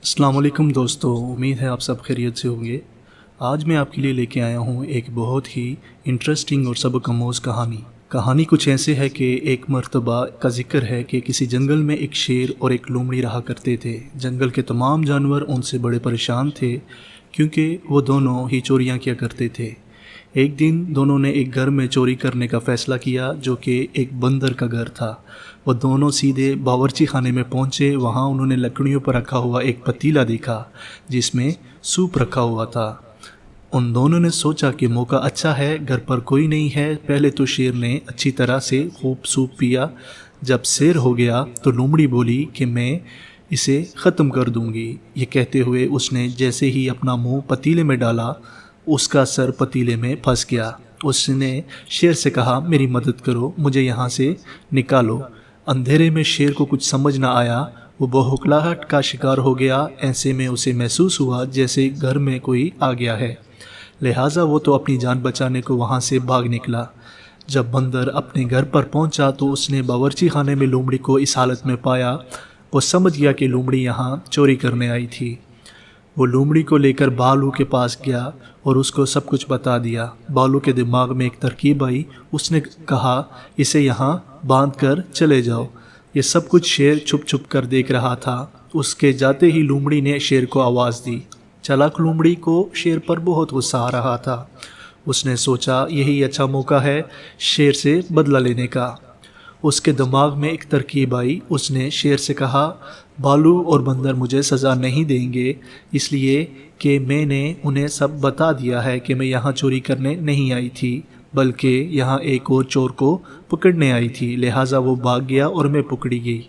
अस्सलाम वालेकुम दोस्तों, उम्मीद है आप सब खैरियत से होंगे। आज मैं आपके लिए लेके आया हूँ एक बहुत ही इंटरेस्टिंग और सबक आमोज़ कहानी कुछ ऐसे है कि एक मर्तबा का जिक्र है कि किसी जंगल में एक शेर और एक लोमड़ी रहा करते थे। जंगल के तमाम जानवर उनसे बड़े परेशान थे क्योंकि वो दोनों ही चोरियाँ किया करते थे। एक दिन दोनों ने एक घर में चोरी करने का फ़ैसला किया जो कि एक बंदर का घर था। वो दोनों सीधे बावर्ची खाने में पहुँचे। वहाँ उन्होंने लकड़ियों पर रखा हुआ एक पतीला देखा जिसमें सूप रखा हुआ था। उन दोनों ने सोचा कि मौका अच्छा है, घर पर कोई नहीं है। पहले तो शेर ने अच्छी तरह से खूब सूप पिया। जब शेर हो गया तो लोमड़ी बोली कि मैं इसे ख़त्म कर दूंगी। ये कहते हुए उसने जैसे ही अपना मुंह पतीले में डाला, उसका सर पतीले में फंस गया। उसने शेर से कहा, मेरी मदद करो, मुझे यहाँ से निकालो। अंधेरे में शेर को कुछ समझ ना आया। वो बौखलाहट का शिकार हो गया। ऐसे में उसे महसूस हुआ जैसे घर में कोई आ गया है। लिहाजा वो तो अपनी जान बचाने को वहाँ से भाग निकला। जब बंदर अपने घर पर पहुँचा तो उसने बावर्ची खाने में लोमड़ी को इस हालत में पाया। वो समझ गया कि लोमड़ी यहाँ चोरी करने आई थी। वो लोमड़ी को लेकर भालू के पास गया और उसको सब कुछ बता दिया। भालू के दिमाग में एक तरकीब आई। उसने कहा, इसे यहाँ बांध कर चले जाओ। ये सब कुछ शेर छुप छुप कर देख रहा था। उसके जाते ही लोमड़ी ने शेर को आवाज़ दी। चालाक लोमड़ी को शेर पर बहुत गुस्सा आ रहा था। उसने सोचा यही अच्छा मौका है शेर से बदला लेने का। उसके दिमाग में एक तरकीब आई। उसने शेर से कहा, भालू और बंदर मुझे सज़ा नहीं देंगे इसलिए कि मैंने उन्हें सब बता दिया है कि मैं यहाँ चोरी करने नहीं आई थी बल्कि यहाँ एक और चोर को पकड़ने आई थी। लिहाजा वो भाग गया और मैं पकड़ी गई।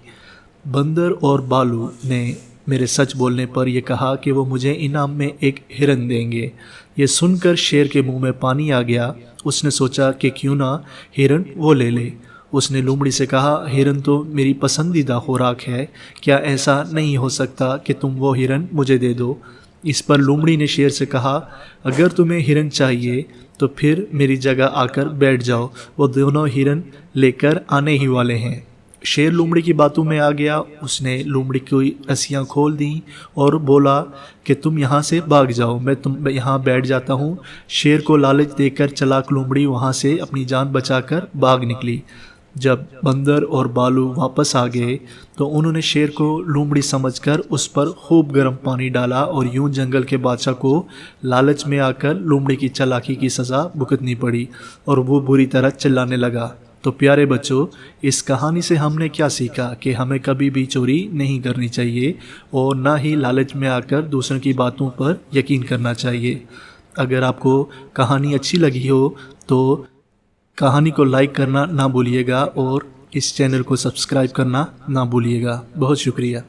बंदर और भालू ने मेरे सच बोलने पर यह कहा कि वो मुझे इनाम में एक हिरन देंगे। ये सुनकर शेर के मुंह में पानी आ गया। उसने सोचा कि क्यों ना हिरन वो ले ले। उसने लोमड़ी से कहा, हिरन तो मेरी पसंदीदा खुराक है, क्या ऐसा नहीं हो सकता कि तुम वो हिरन मुझे दे दो। इस पर लोमड़ी ने शेर से कहा, अगर तुम्हें हिरन चाहिए तो फिर मेरी जगह आकर बैठ जाओ, वो दोनों हिरन लेकर आने ही वाले हैं। शेर लोमड़ी की बातों में आ गया। उसने लोमड़ी की रस्सियाँ खोल दी और बोला कि तुम यहाँ से भाग जाओ, मैं तुम यहाँ बैठ जाता हूँ। शेर को लालच देकर चालाक लोमड़ी वहाँ से अपनी जान बचाकर भाग निकली। जब बंदर और भालू वापस आ गए तो उन्होंने शेर को लोमड़ी समझकर उस पर खूब गर्म पानी डाला और यूं जंगल के बादशाह को लालच में आकर लोमड़ी की चालाकी की सज़ा भुगतनी पड़ी और वो बुरी तरह चिल्लाने लगा। तो प्यारे बच्चों, इस कहानी से हमने क्या सीखा कि हमें कभी भी चोरी नहीं करनी चाहिए और ना ही लालच में आकर दूसरों की बातों पर यकीन करना चाहिए। अगर आपको कहानी अच्छी लगी हो तो कहानी को लाइक करना ना भूलिएगा और इस चैनल को सब्सक्राइब करना ना भूलिएगा। बहुत शुक्रिया।